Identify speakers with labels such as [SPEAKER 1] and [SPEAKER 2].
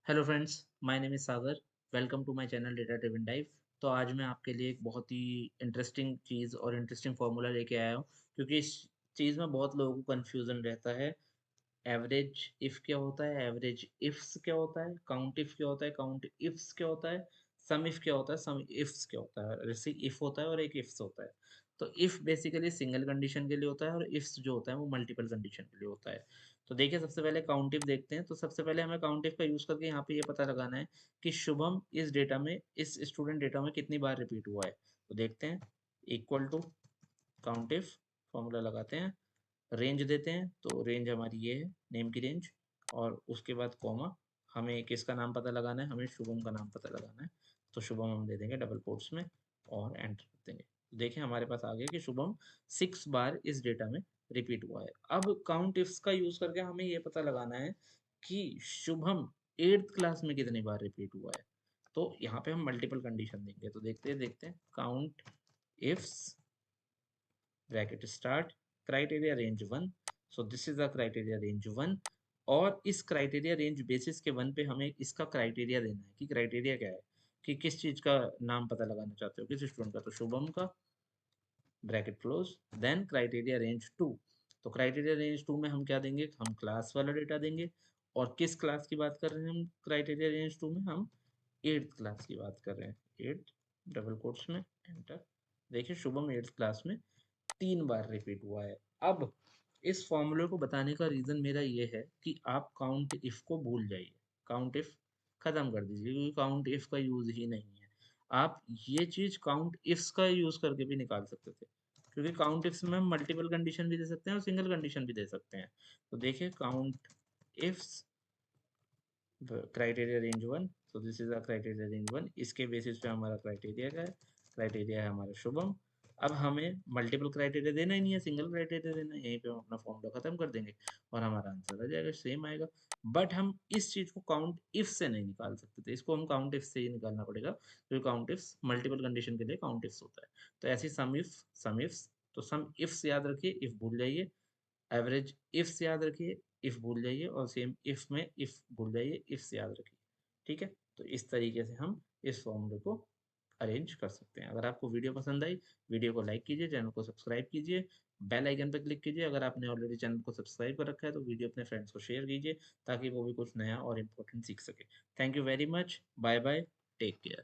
[SPEAKER 1] Hello friends, my name is Sagar. Welcome to my channel data driven dive. तो आज मैं आपके लिए एक बहुत ही इंटरेस्टिंग चीज़ और इंटरेस्टिंग फार्मूला लेके आया हूँ, क्योंकि इस चीज़ में बहुत लोगों को कन्फ्यूज़न रहता है। एवरेज इफ़ क्या होता है, एवरेज इफ्स क्या होता है, काउंट इफ़ क्या होता है, काउंट इफ्स क्या होता है, सम इफ़ क्या होता है, सम इफ्स क्या होता है। जैसे इफ़ होता है और एक इफ्स होता है। तो इफ़ बेसिकली सिंगल कंडीशन के लिए होता है और इफ्स जो होता है वो मल्टीपल कंडीशन के लिए होता है। तो देखिए, सबसे पहले काउंट इफ देखते हैं। तो सबसे पहले हमें काउंट इफ का यूज़ करके यहाँ पे ये पता लगाना है कि शुभम इस डेटा में, इस स्टूडेंट डेटा में कितनी बार रिपीट हुआ है। तो देखते हैं, equal to count if, formula लगाते हैं, रेंज देते हैं। तो रेंज हमारी ये है, नेम की रेंज, और उसके बाद कॉमा। हमें किसका नाम पता लगाना है, हमें शुभम का नाम पता लगाना है। तो शुभम हम दे देंगे डबल कोट्स में और एंटर कर देंगे। तो देखिए, हमारे पास आ गया कि शुभम 6 बार इस डेटा में रिपीट हुआ है। अब काउंट इफ्स का यूज करके हमें ये पता लगाना है कि शुभम 8th क्लास में कितनी बार रिपीट हुआ है। तो यहाँ पे हम मल्टीपल कंडीशन देंगे। तो देखते हैं count ifs, bracket start, criteria range 1। So this is the criteria range 1। और इस क्राइटेरिया रेंज बेसिस के 1 पे हमें इसका क्राइटेरिया देना है कि क्राइटेरिया क्या है, कि किस चीज का नाम पता लगाना चाहते हो, किस स्टूडेंट का। तो शुभम का, bracket close, then criteria range 2। तो क्राइटेरिया रेंज 2 में हम क्या देंगे, हम क्लास वाला डेटा देंगे। और किस क्लास की बात कर रहे हैं हम क्राइटेरिया रेंज 2 में, हम 8th क्लास की बात कर रहे हैं। 8 डबल कोट्स में एंटर। देखिए, शुभम 8th क्लास में 3 बार रिपीट हुआ है। अब इस फॉर्मूले को बताने का रीजन मेरा ये है कि आप काउंट इफ को भूल जाइए, काउंट इफ खत्म कर दीजिए, क्योंकि काउंट इफ का यूज ही नहीं है। आप ये चीज काउंट इफ्स का यूज करके भी निकाल सकते थे, क्योंकि काउंट इफ्स में हम मल्टीपल कंडीशन भी दे सकते हैं और सिंगल कंडीशन भी दे सकते हैं। तो देखिए, count ifs criteria range 1। So this is the criteria range 1। इसके बेसिस पे हमारा क्राइटेरिया क्या है, क्राइटेरिया है हमारा शुभम। अब हमें मल्टीपल क्राइटेरिया देना ही नहीं है, सिंगल क्राइटेरिया देना है। यहीं पे हम अपना फॉर्मूला खत्म कर देंगे और हमारा आंसर आ जाएगा, सेम आएगा। बट हम इस चीज को काउंट इफ से नहीं निकाल सकते थे, इसको हम काउंट इफ से ही निकालना पड़ेगा, क्योंकि काउंट इफ मल्टीपल कंडीशन के लिए काउंट इफ होता है। तो ऐसी सम इफ, सम इफ्स। तो सम इफ्स याद रखिए, इफ भूल जाइए। एवरेज इफ्स याद रखिए, इफ भूल जाइए। और सेम इफ में इफ भूल जाइए, इफ्स याद रखिए। ठीक है। तो इस तरीके से हम इस फॉर्मूले को अरेंज कर सकते हैं। अगर आपको वीडियो पसंद आई, वीडियो को लाइक कीजिए, चैनल को सब्सक्राइब कीजिए, बेल आइकन पर क्लिक कीजिए। अगर आपने ऑलरेडी चैनल को सब्सक्राइब कर रखा है तो वीडियो अपने फ्रेंड्स को शेयर कीजिए, ताकि वो भी कुछ नया और इम्पोर्टेंट सीख सके। Thank you very much. Bye bye. Take care.